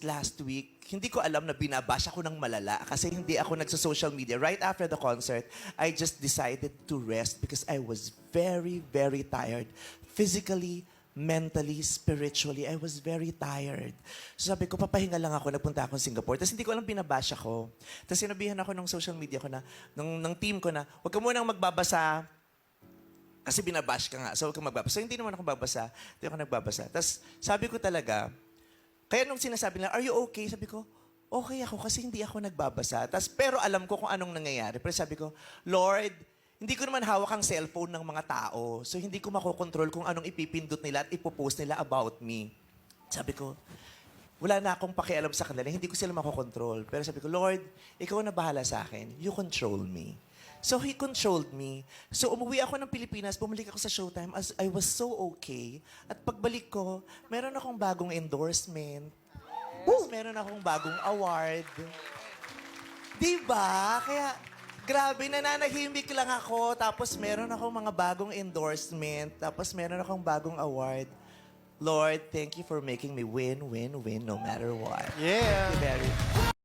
just last week, hindi ko alam na binabash ako ng malala kasi hindi ako nagsa-social media. Right after the concert, I just decided to rest because I was very, very tired. Physically, mentally, spiritually, I was very tired. So sabi ko, papahinga lang ako, nagpunta ako sa Singapore. Tapos hindi ko alam binabash ako. Tapos sinabihan ako ng social media ko na, ng team ko na, huwag ka munang magbabasa kasi binabash ka nga. So huwag kang magbabasa. So hindi naman ako magbabasa. Hindi ako nagbabasa. Tapos sabi ko talaga, kaya nung sinasabi nila, are you okay? Sabi ko, okay ako kasi hindi ako nagbabasa. Pero alam ko kung anong nangyayari. Pero sabi ko, Lord, hindi ko naman hawak ang cellphone ng mga tao. So hindi ko makokontrol kung anong ipipindot nila at ipopost nila about me. Sabi ko, wala na akong pakialam sa kanila. Hindi ko sila makokontrol. Pero sabi ko, Lord, ikaw na bahala sa akin. You control me. So he controlled me. So umuwi ako ng Pilipinas, bumalik ako sa Showtime as I was so okay. At pagbalik ko, meron akong bagong endorsement. Yes. Meron akong bagong award. Diba? Kaya, grabe, nananahimik lang ako. Tapos meron akong mga bagong endorsement. Tapos meron akong bagong award. Lord, thank you for making me win, win, win no matter what. Yeah. Thank you very